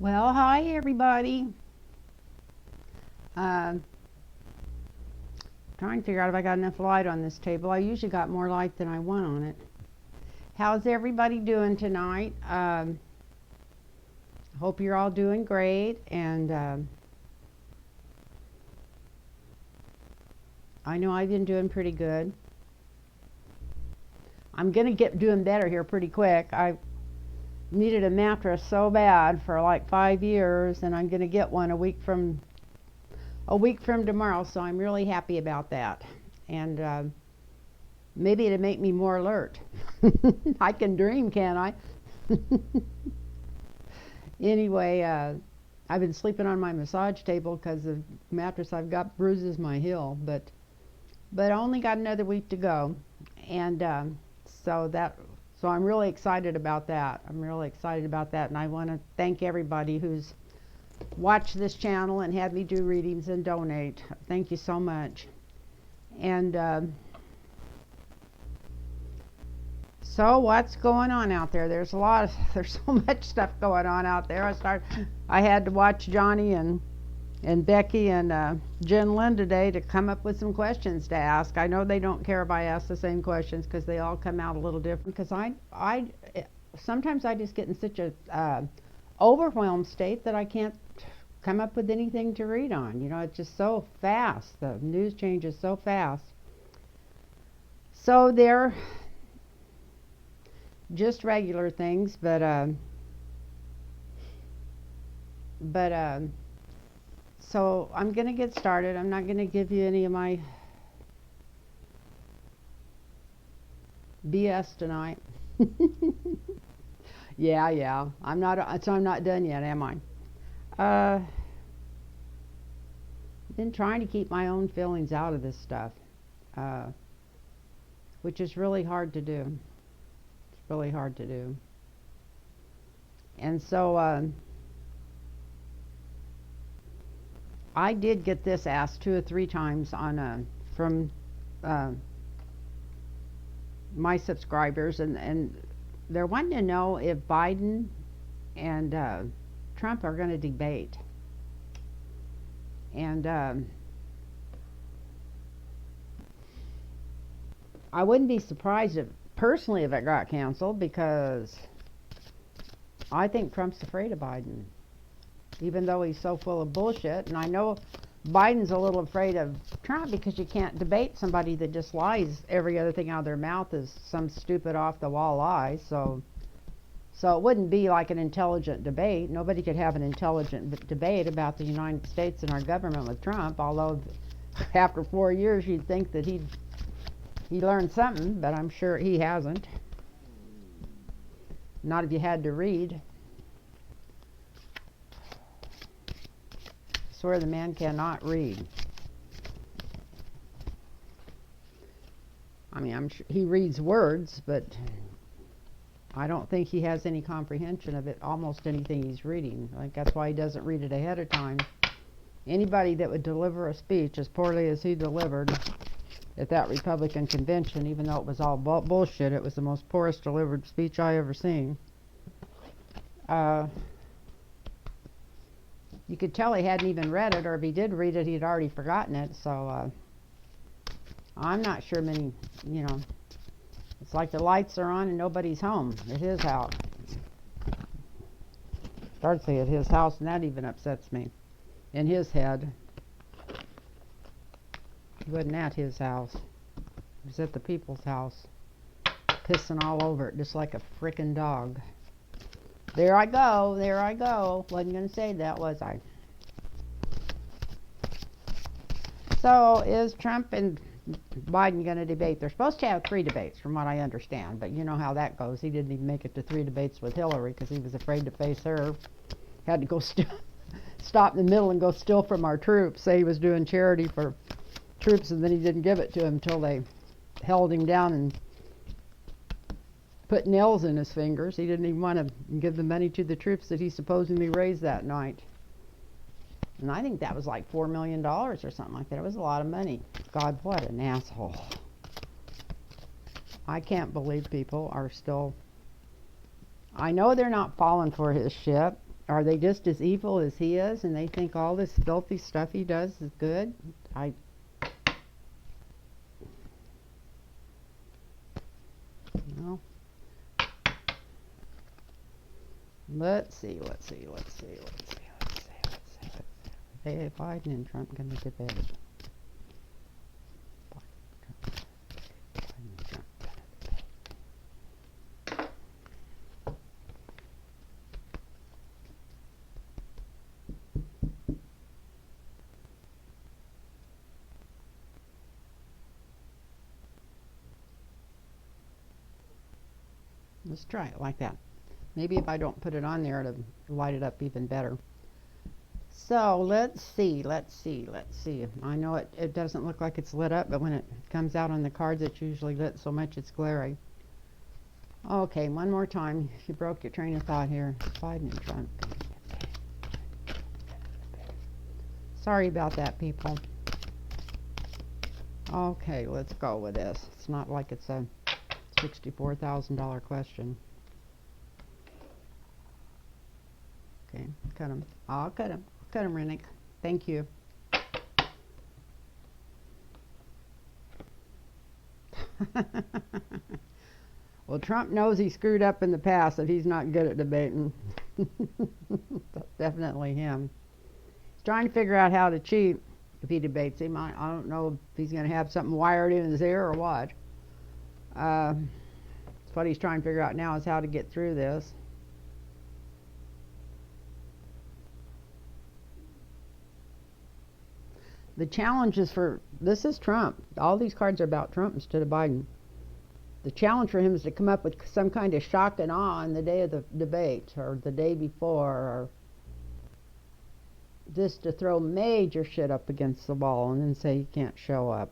Well, hi everybody. Uh, Trying to figure out if I got enough light on this table. I usually got more light than I want on it. How's everybody doing tonight? Hope you're all doing great, and I know I've been doing pretty good. I'm gonna get doing better here pretty quick. I needed a mattress so bad for like 5 years, and I'm gonna get one a week from tomorrow. So I'm really happy about that, and maybe it'll make me more alert. I can dream, can't I? Anyway, I've been sleeping on my massage table because the mattress I've got bruises my heel, but I only got another week to go, and so that so I'm really excited about that. I'm really excited about that, and I want to thank everybody who's watched this channel and had me do readings and donate. Thank you so much. And so what's going on out there? There's so much stuff going on out there. I had to watch Johnny and Becky and Jen Lynn today to come up with some questions to ask. I know they don't care if I ask the same questions because they all come out a little different. Because I sometimes I just get in such a overwhelmed state that I can't come up with anything to read on. You know, it's just so fast. The news changes so fast. So they're just regular things, but so I'm gonna get started. I'm not gonna give you any of my BS tonight. Yeah. I'm not done yet, am I? Been trying to keep my own feelings out of this stuff, uh, which is really hard to do. It's really hard to do. And so I did get this asked 2 or 3 times from uh, my subscribers, and they're wanting to know if Biden and Trump are going to debate. And I wouldn't be surprised personally if it got canceled, because I think Trump's afraid of Biden, even though he's so full of bullshit. And I know Biden's a little afraid of Trump because you can't debate somebody that just lies. Every other thing out of their mouth is some stupid off the wall lie. So it wouldn't be like an intelligent debate. Nobody could have an intelligent debate about the United States and our government with Trump, although after 4 years you'd think that he learned something, but I'm sure he hasn't. Not if you had to read. I swear the man cannot read. I mean, I'm sure he reads words, but I don't think he has any comprehension of it, almost anything he's reading. Like, that's why he doesn't read it ahead of time. Anybody that would deliver a speech as poorly as he delivered at that Republican convention, even though it was all bullshit, it was the most poorest delivered speech I ever seen. You could tell he hadn't even read it, or if he did read it, he'd already forgotten it. So I'm not sure many, it's like the lights are on and nobody's home at his house. Starts at his house, and that even upsets me. In his head. He wasn't at his house. He was at the people's house, pissing all over it, just like a frickin' dog. There I go. Wasn't going to say that, was I? So, is Trump and Biden going to debate? They're supposed to have 3 debates, from what I understand, but you know how that goes. He didn't even make it to 3 debates with Hillary because he was afraid to face her. Had to go stop in the middle and go steal from our troops. Say he was doing charity for troops, and then he didn't give it to him until they held him down and put nails in his fingers. He didn't even want to give the money to the troops that he supposedly raised that night. And I think that was like $4 million or something like that. It was a lot of money. God, what an asshole. I can't believe people are still... I know they're not falling for his shit. Are they just as evil as he is, and they think all this filthy stuff he does is good? No. Let's see. Hey, Biden and Trump going to debate. Let's try it like that. Maybe if I don't put it on there, it'll light it up even better. So let's see. I know it doesn't look like it's lit up, but when it comes out on the cards, it's usually lit so much it's glary. Okay, one more time. You broke your train of thought here. Biden and Trump. Sorry about that, people. Okay, let's go with this. It's not like it's a $64,000 question. Okay, cut him. I'll cut him. Cut him, Rennick. Thank you. Well, Trump knows he screwed up in the past, that he's not good at debating. That's definitely him. He's trying to figure out how to cheat if he debates him. I don't know if he's going to have something wired in his ear or what. That's what he's trying to figure out now, is how to get through this. The challenge is this is Trump. All these cards are about Trump instead of Biden. The challenge for him is to come up with some kind of shock and awe on the day of the debate, or the day before, or just to throw major shit up against the wall and then say he can't show up.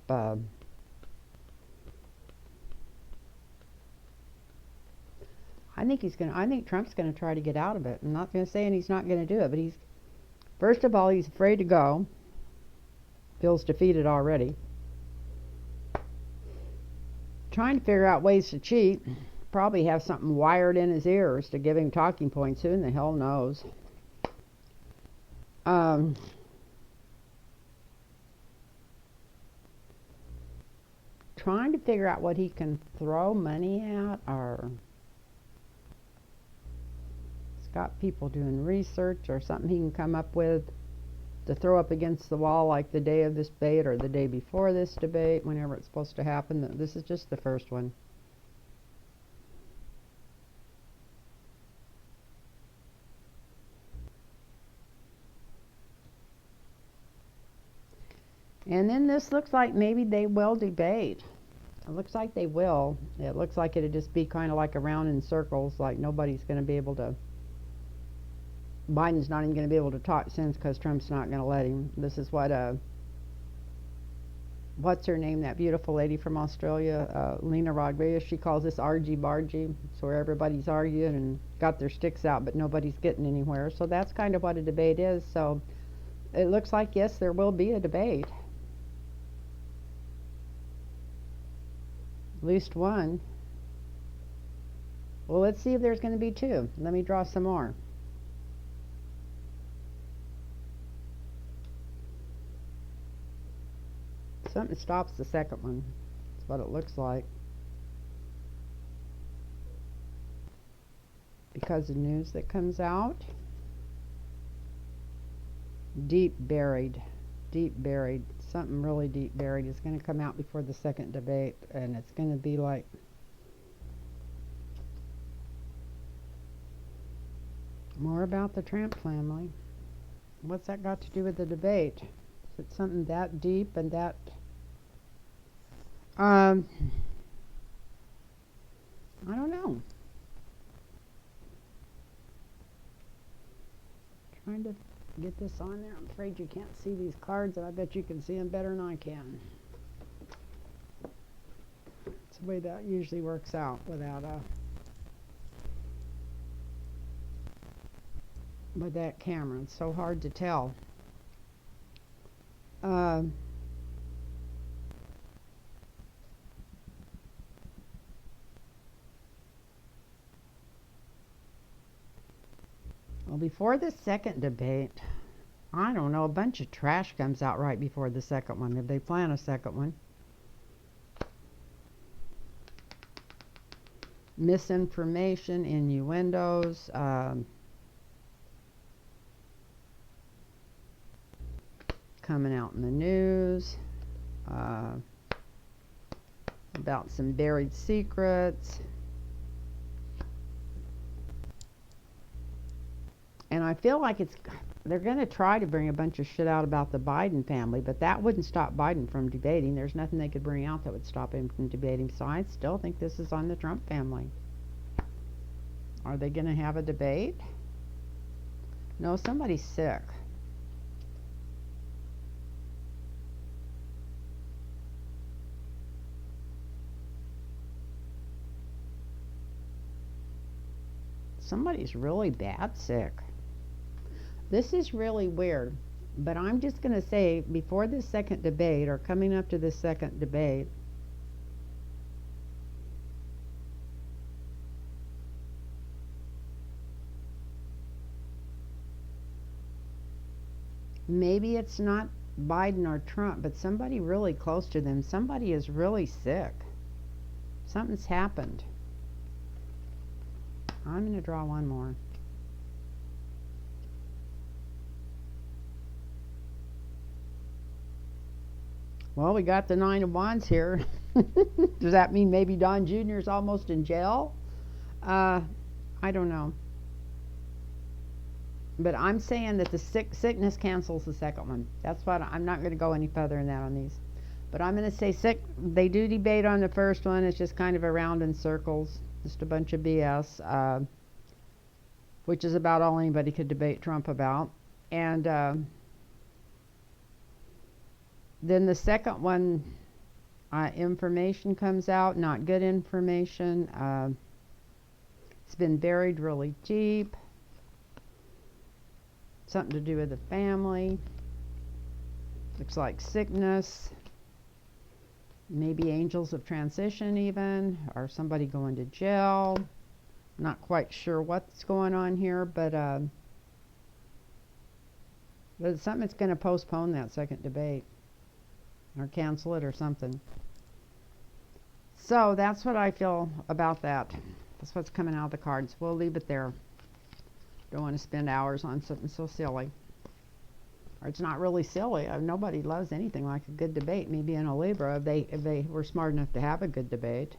I think Trump's gonna try to get out of it. I'm not gonna say he's not gonna do it, but first of all, he's afraid to go. Feels defeated already. Trying to figure out ways to cheat. Probably have something wired in his ears to give him talking points. Who in the hell knows? Trying to figure out what he can throw money at, or he's got people doing research or something he can come up with to throw up against the wall, like the day of this debate or the day before this debate, whenever it's supposed to happen. This is just the first one. And then this looks like maybe they will debate. It looks like they will. It looks like it'd just be kind of like around in circles, like nobody's going to be able to, Biden's not even going to be able to talk sense because Trump's not going to let him. This is what, what's her name, that beautiful lady from Australia, Lena Rodriguez, she calls this argy-bargy. It's where everybody's arguing and got their sticks out, but nobody's getting anywhere. So that's kind of what a debate is. So it looks like, yes, there will be a debate. At least one. Well, let's see if there's going to be two. Let me draw some more. Something stops the second one. That's what it looks like. Because of news that comes out. Deep buried. Something really deep buried is going to come out before the second debate, and it's going to be like more about the Trump family. What's that got to do with the debate? Is it something that deep and that I don't know. Trying to get this on there. I'm afraid you can't see these cards, and I bet you can see them better than I can. It's the way that usually works out without with that camera. It's so hard to tell. Well, before the second debate, I don't know, a bunch of trash comes out right before the second one, if they plan a second one. Misinformation, innuendos, coming out in the news, about some buried secrets. And I feel like they're going to try to bring a bunch of shit out about the Biden family, but that wouldn't stop Biden from debating. There's nothing they could bring out that would stop him from debating. So I still think this is on the Trump family. Are they going to have a debate? No, somebody's sick. Somebody's really bad sick. This is really weird, but I'm just going to say, before this second debate, or coming up to this second debate, maybe it's not Biden or Trump, but somebody really close to them. Somebody is really sick. Something's happened. I'm going to draw one more. Well, we got the Nine of Wands here. Does that mean maybe Don Jr. is almost in jail? I don't know. But I'm saying that the sickness cancels the second one. That's what I'm not going to go any further than that on these. But I'm going to say they do debate on the first one. It's just kind of around in circles. Just a bunch of BS. Which is about all anybody could debate Trump about. And then the second one, information comes out, not good information. It's been buried really deep. Something to do with the family. Looks like sickness. Maybe angels of transition even, or somebody going to jail. Not quite sure what's going on here, but it's something that's going to postpone that second debate. Or cancel it or something. So that's what I feel about that. That's what's coming out of the cards. We'll leave it there. Don't want to spend hours on something so silly. Or it's not really silly. Nobody loves anything like a good debate. Maybe in a Libra, if they were smart enough to have a good debate.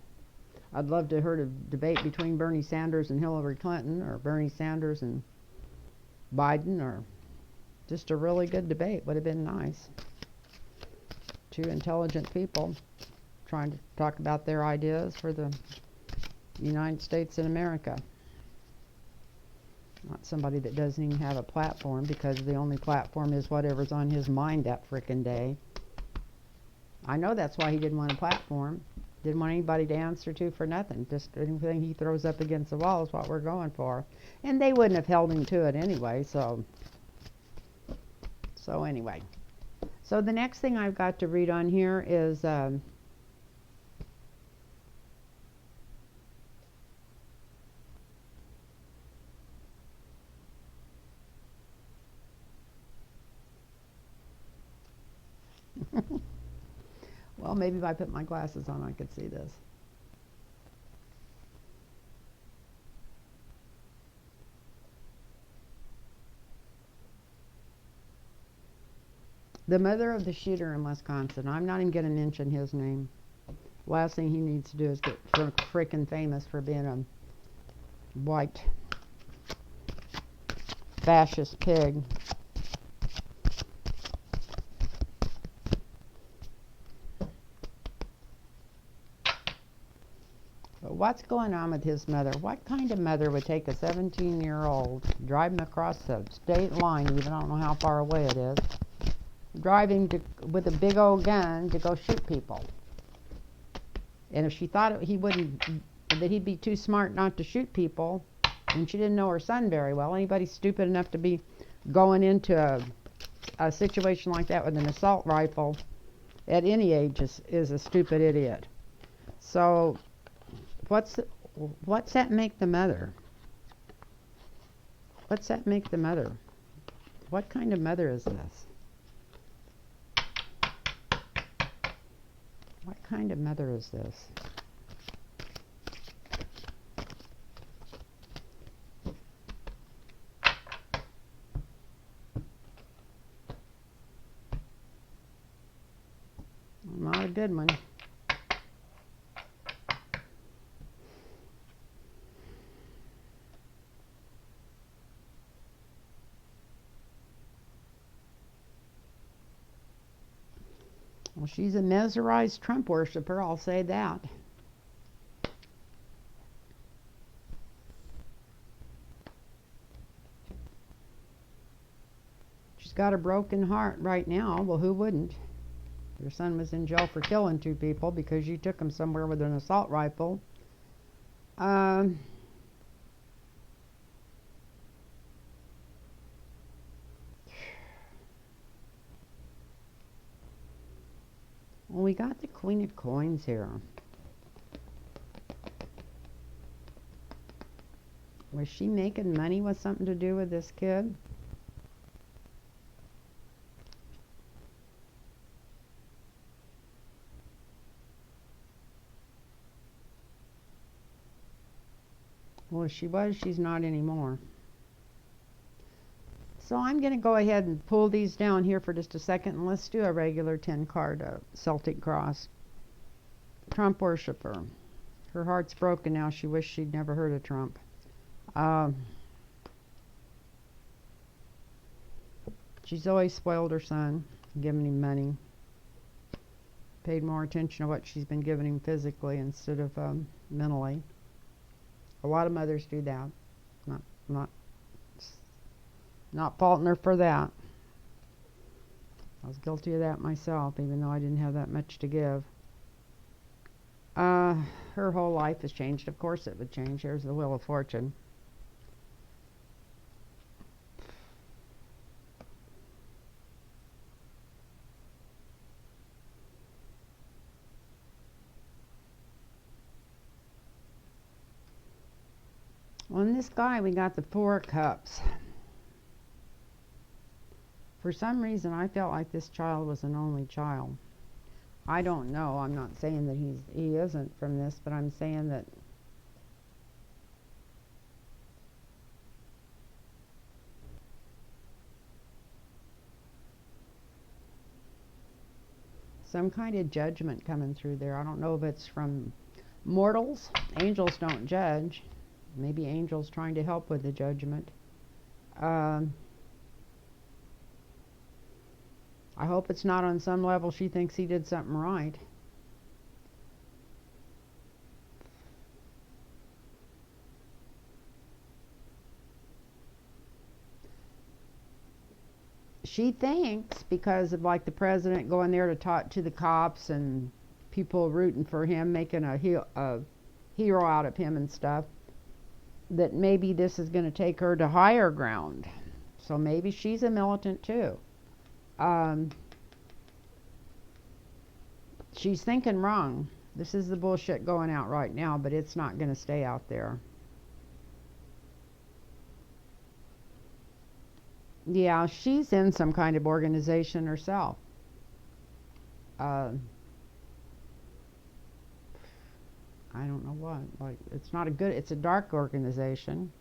I'd love to have heard a debate between Bernie Sanders and Hillary Clinton, or Bernie Sanders and Biden, or just a really good debate. Would have been nice. Two intelligent people trying to talk about their ideas for the United States and America. Not somebody that doesn't even have a platform, because the only platform is whatever's on his mind that frickin' day. I know that's why he didn't want a platform. Didn't want anybody to answer to for nothing. Just anything he throws up against the wall is what we're going for. And they wouldn't have held him to it anyway, so anyway. So the next thing I've got to read on here is well, maybe if I put my glasses on I could see this. The mother of the shooter in Wisconsin. I'm not even going to mention his name. Last thing he needs to do is get freaking famous for being a white fascist pig. But what's going on with his mother? What kind of mother would take a 17-year-old, drive him across the state line, even I don't know how far away it is, driving with a big old gun to go shoot people? And if she thought that he'd be too smart not to shoot people, and she didn't know her son very well, anybody stupid enough to be going into a situation like that with an assault rifle at any age is a stupid idiot. So what's that make the mother? What's that make the mother? What kind of mother is this? What kind of mother is this? Not a good one. Well, she's a mesmerized Trump worshiper, I'll say that. She's got a broken heart right now. Well, who wouldn't? Your son was in jail for killing 2 people because you took him somewhere with an assault rifle. Well, we got the Queen of Coins here. Was she making money with something to do with this kid? Well, if she was, she's not anymore. So I'm going to go ahead and pull these down here for just a second, and let's do a regular 10-card Celtic cross. Trump worshiper. Her heart's broken now. She wished she'd never heard of Trump. She's always spoiled her son, given him money. Paid more attention to what she's been giving him physically instead of mentally. A lot of mothers do that. Not faulting her for that. I was guilty of that myself, even though I didn't have that much to give. Her whole life has changed. Of course it would change. Here's the Wheel of Fortune. On this guy, we got the 4 Cups. For some reason, I felt like this child was an only child. I don't know. I'm not saying that he isn't from this, but I'm saying that some kind of judgment coming through there. I don't know if it's from mortals. Angels don't judge. Maybe angels trying to help with the judgment. I hope it's not on some level she thinks he did something right. She thinks because of like the president going there to talk to the cops and people rooting for him, making a hero out of him and stuff, that maybe this is going to take her to higher ground. So maybe she's a militant too. She's thinking wrong. This is the bullshit going out right now, but it's not going to stay out there. Yeah, she's in some kind of organization herself. I don't know what. Like, it's not a good. It's a dark organization.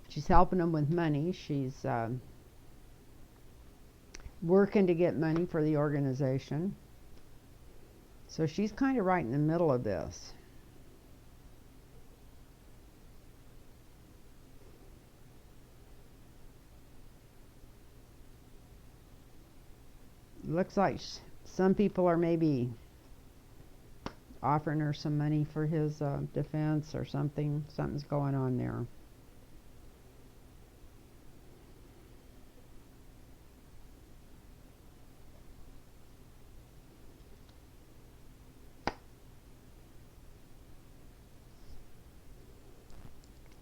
She's helping them with money. She's working to get money for the organization. So she's kind of right in the middle of this. Looks like some people are maybe offering her some money for his defense or something. Something's going on there.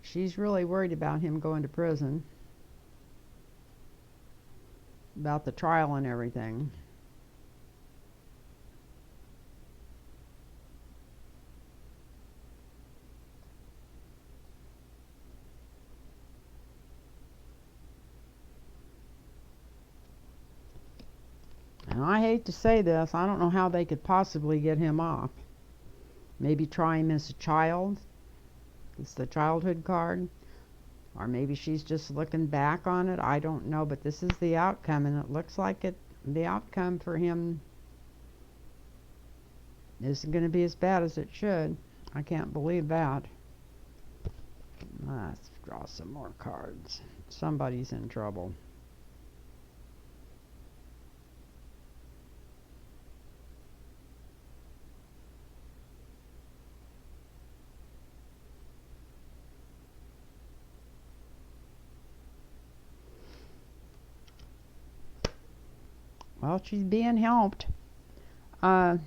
She's really worried about him going to prison, about the trial and everything. And I hate to say this, I don't know how they could possibly get him off. Maybe try him as a child. It's the childhood card. Or maybe she's just looking back on it. I don't know, but this is the outcome, and it looks like the outcome for him isn't going to be as bad as it should. I can't believe that. Let's draw some more cards. Somebody's in trouble. Well, she's being helped. They're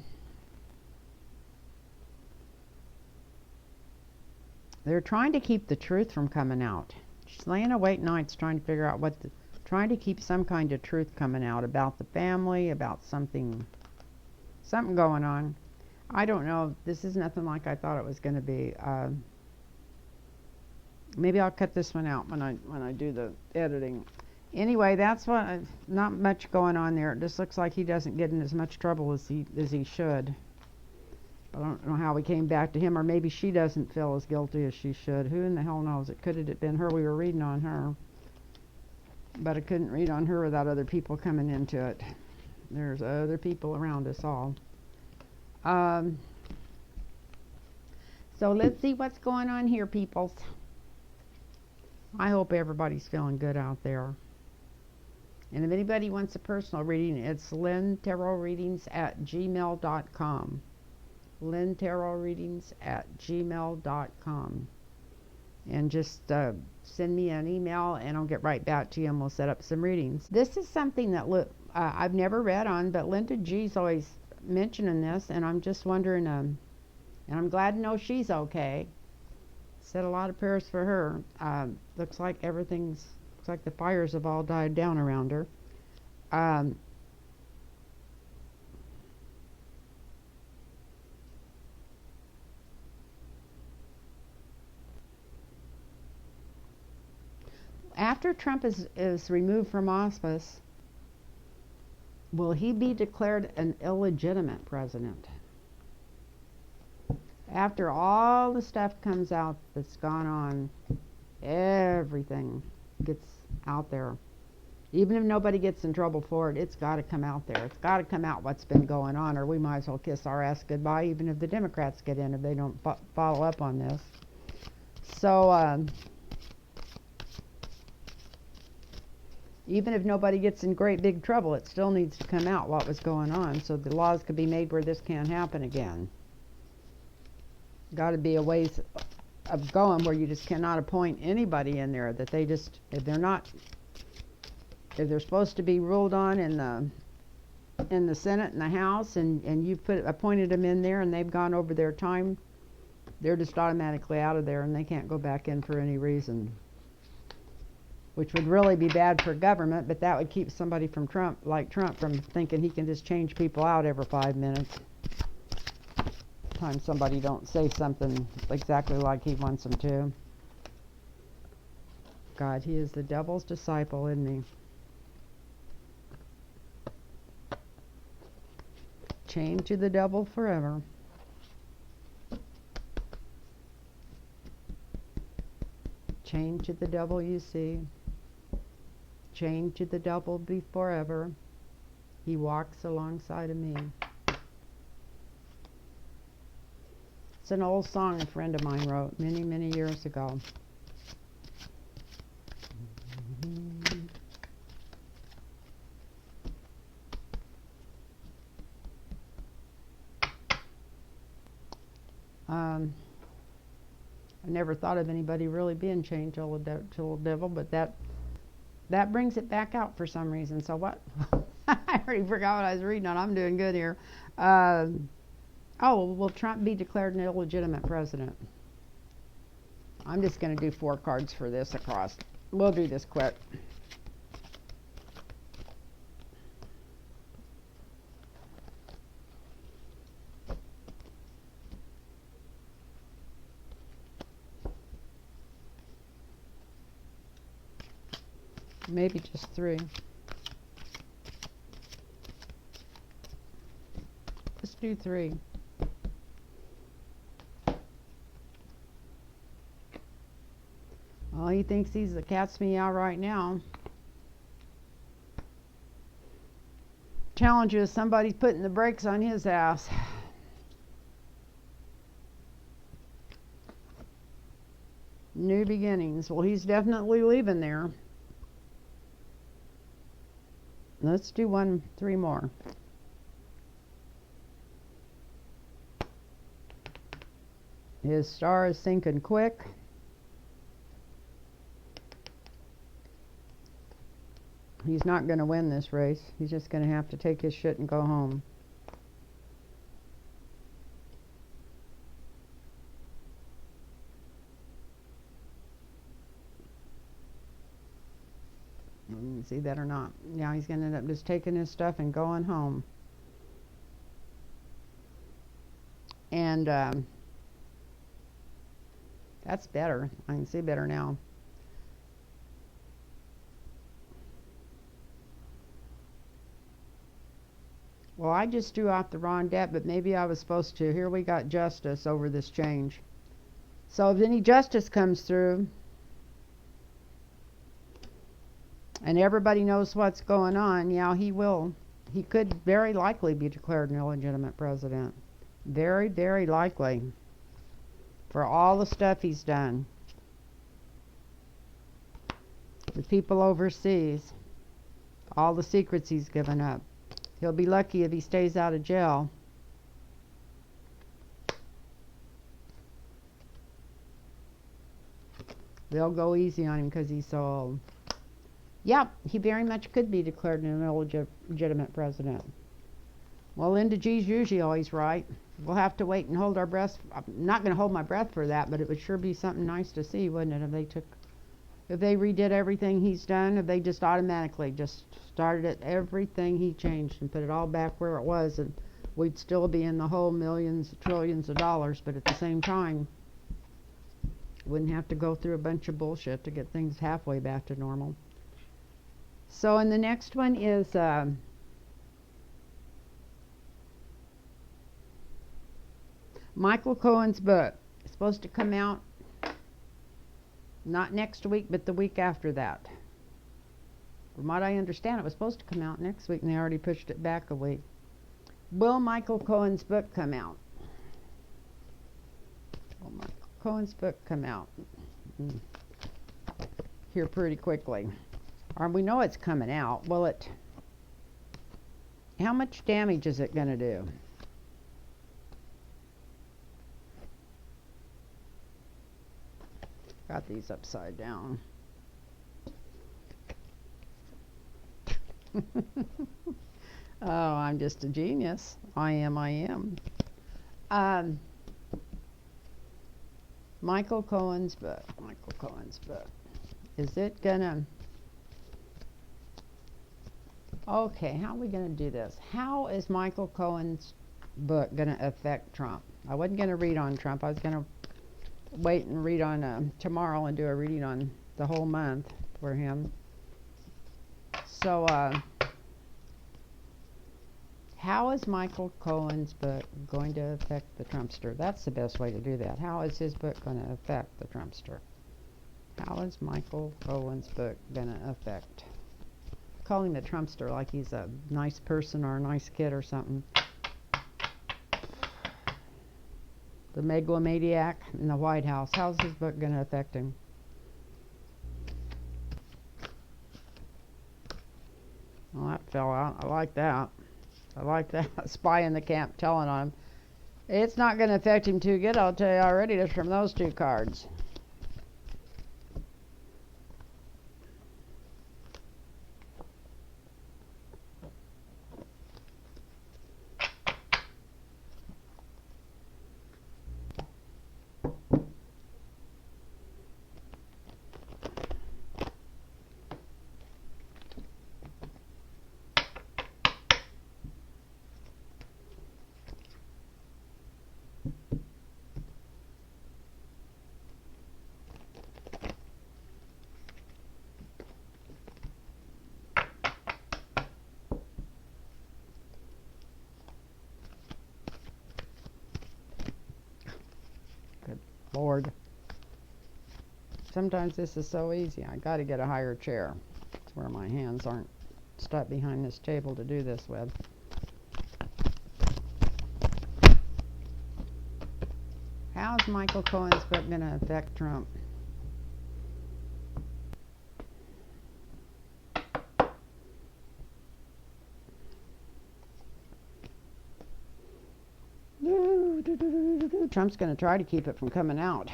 trying to keep the truth from coming out. She's laying awake nights trying to figure out trying to keep some kind of truth coming out about the family, about something going on. I don't know. This is nothing like I thought it was going to be. Maybe I'll cut this one out when I do the editing. Anyway, that's what. Not much going on there. It just looks like he doesn't get in as much trouble as he should. I don't know how we came back to him, or maybe she doesn't feel as guilty as she should. Who in the hell knows? It could have been her. We were reading on her, but I couldn't read on her without other people coming into it. There's other people around us all. So let's see what's going on here, peoples. I hope everybody's feeling good out there. And if anybody wants a personal reading, it's lynntarotreadings@gmail.com. lynntarotreadings@gmail.com. And just send me an email and I'll get right back to you and we'll set up some readings. This is something that I've never read on, but Linda G's always mentioning this, and I'm just wondering, and I'm glad to know she's okay. Said a lot of prayers for her. Looks like looks like the fires have all died down around her. After Trump is removed from office, will he be declared an illegitimate president? After all the stuff comes out that's gone on, everything gets out there. Even if nobody gets in trouble for it, it's got to come out there. It's got to come out what's been going on, or we might as well kiss our ass goodbye, even if the Democrats get in, if they don't follow up on this. So, even if nobody gets in great big trouble, it still needs to come out what was going on, so the laws could be made where this can't happen again. Got to be a ways of going where you just cannot appoint anybody in there, that they just, if they're supposed to be ruled on in the Senate and the House, and you've appointed them in there and they've gone over their time, they're just automatically out of there and they can't go back in for any reason. Which would really be bad for government, but that would keep somebody from Trump from thinking he can just change people out every 5 minutes. Time somebody don't say something exactly like he wants them to. God, he is the devil's disciple, isn't he? Chained to the devil forever. Chained to the devil, you see. Chained to the devil be forever. He walks alongside of me. It's an old song a friend of mine wrote many, many years ago. I never thought of anybody really being chained to the devil, but that brings it back out for some reason. So what? I already forgot what I was reading on. I'm doing good here. Will Trump be declared an illegitimate president? I'm just going to do 4 cards for this across. We'll do this quick. Maybe just 3. do 3. Well, he thinks he's the cat's meow right now. Challenge is somebody's putting the brakes on his ass. New beginnings. Well, he's definitely leaving there. Let's do 3 more. His star is sinking quick. He's not going to win this race. He's just going to have to take his shit and go home. See that or not? Now he's going to end up just taking his stuff and going home. And that's better. I can see better now. Well, I just drew off the wrong debt, but maybe I was supposed to. Here we got justice over this change. So if any justice comes through, and everybody knows what's going on, yeah, he will. He could very likely be declared an illegitimate president. Very, very likely. For all the stuff he's done. The people overseas. All the secrets he's given up. He'll be lucky if he stays out of jail. They'll go easy on him because he's so old. Yep, he very much could be declared an illegitimate president. Well, Linda G's usually always right. We'll have to wait and hold our breath. I'm not going to hold my breath for that, but it would sure be something nice to see, wouldn't it, if they redid everything he's done, if they just automatically just started at everything he changed and put it all back where it was, and we'd still be in the whole millions, trillions of dollars, but at the same time, wouldn't have to go through a bunch of bullshit to get things halfway back to normal. So, and the next one is Michael Cohen's book. It's supposed to come out not next week, but the week after that. From what I understand, it was supposed to come out next week, and they already pushed it back a week. Will Michael Cohen's book come out? Will Michael Cohen's book come out? Here pretty quickly. Or we know it's coming out. Will it? How much damage is it going to do? Got these upside down. Oh, I'm just a genius. I am. Michael Cohen's book. Is it gonna... Okay, how are we gonna do this? How is Michael Cohen's book gonna affect Trump? I wasn't gonna read on Trump. I was gonna wait and read on tomorrow and do a reading on the whole month for him. So, how is Michael Cohen's book going to affect the Trumpster? That's the best way to do that. How is his book going to affect the Trumpster? How is Michael Cohen's book going to affect? Call him a Trumpster like he's a nice person or a nice kid or something. The megalomaniac in the White House. How's his book going to affect him? Well, that fell out. I like that. Spy in the camp telling on him. It's not going to affect him too good, I'll tell you already, just from those 2 cards. Lord. Sometimes this is so easy. I got to get a higher chair. It's where my hands aren't stuck behind this table to do this with. How's Michael Cohen's book going to affect Trump? Trump's going to try to keep it from coming out.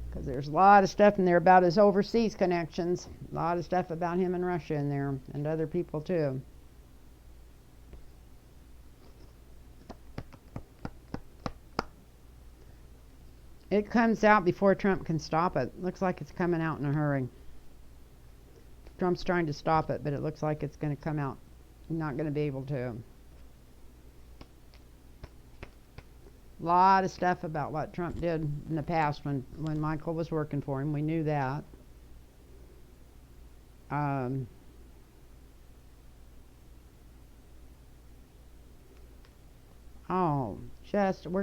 Because there's a lot of stuff in there about his overseas connections. A lot of stuff about him and Russia in there. And other people too. It comes out before Trump can stop it. Looks like it's coming out in a hurry. Trump's trying to stop it, but it looks like it's going to come out. Not going to be able to. A lot of stuff about what Trump did in the past when Michael was working for him. We knew that. We're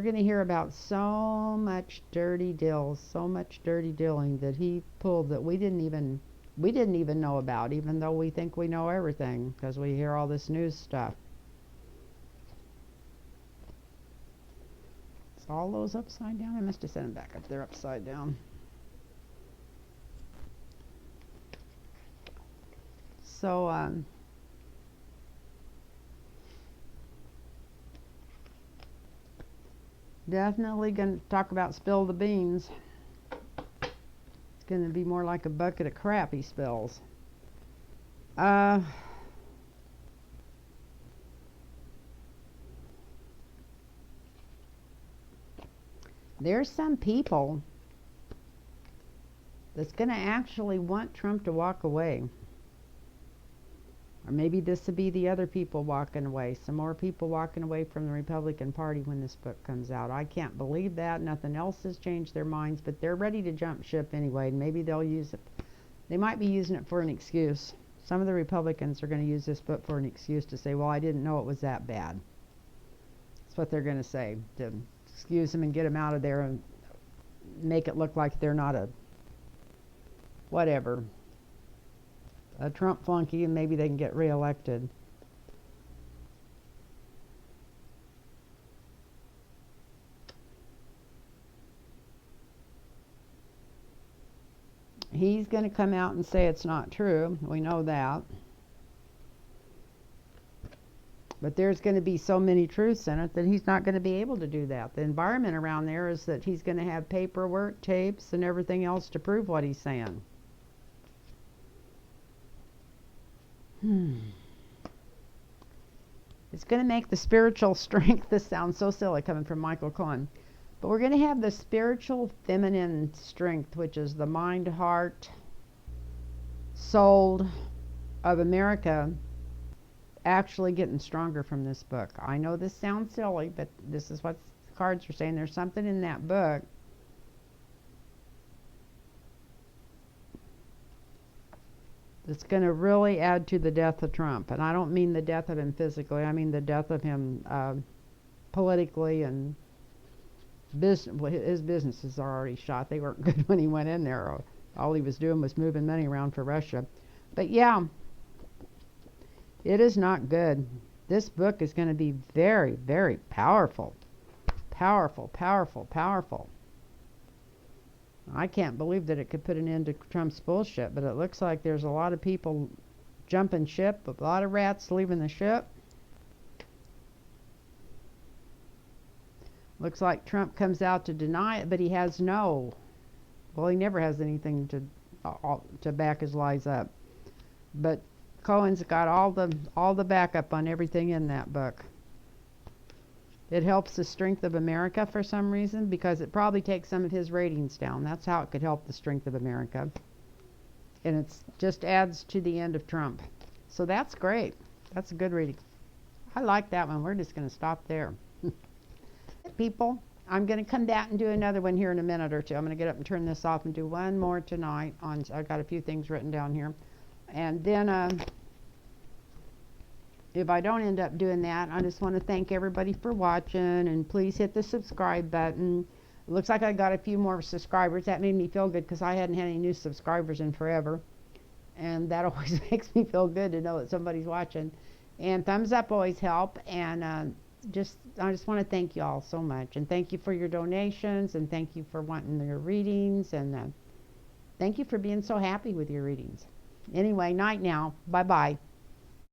going to hear about so much dirty deals, so much dirty dealing that he pulled that we didn't even know about, even though we think we know everything because we hear all this news stuff. All those upside down? I must have sent them back up there upside down. So, definitely going to talk about spill the beans. It's going to be more like a bucket of crap he spills. There's some people that's going to actually want Trump to walk away. Or maybe this will be the other people walking away. Some more people walking away from the Republican Party when this book comes out. I can't believe that. Nothing else has changed their minds, but they're ready to jump ship anyway. And maybe they'll use it. They might be using it for an excuse. Some of the Republicans are going to use this book for an excuse to say, well, I didn't know it was that bad. That's what they're going to say. To excuse them and get them out of there and make it look like they're not a Trump flunky, and maybe they can get reelected. He's going to come out and say it's not true. We know that. But there's going to be so many truths in it that he's not going to be able to do that. The environment around there is that he's going to have paperwork, tapes, and everything else to prove what he's saying. It's going to make the spiritual strength. This sounds so silly coming from Michael Cohen. But we're going to have the spiritual feminine strength, which is the mind, heart, soul of America, actually getting stronger from this book. I know this sounds silly, but this is what the cards are saying. There's something in that book that's going to really add to the death of Trump. And I don't mean the death of him physically. I mean the death of him politically and his businesses are already shot. They weren't good when he went in there. All he was doing was moving money around for Russia. But yeah, it is not good. This book is going to be very, very powerful. Powerful, powerful, powerful. I can't believe that it could put an end to Trump's bullshit, but it looks like there's a lot of people jumping ship, a lot of rats leaving the ship. Looks like Trump comes out to deny it, but he has he never has anything to back his lies up. But Cohen's got all the backup on everything in that book. It helps the strength of America for some reason, because it probably takes some of his ratings down. That's how it could help the strength of America. And it just adds to the end of Trump. So that's great. That's a good reading. I like that one. We're just going to stop there. People, I'm going to come back and do another one here in a minute or two. I'm going to get up and turn this off and do one more tonight. I've got a few things written down here. And then if I don't end up doing that, I just want to thank everybody for watching, and please hit the subscribe button. It looks like I got a few more subscribers. That made me feel good because I hadn't had any new subscribers in forever. And that always makes me feel good to know that somebody's watching. And thumbs up always help. And I just want to thank you all so much. And thank you for your donations. And thank you for wanting your readings. And thank you for being so happy with your readings. Anyway, night now. Bye-bye.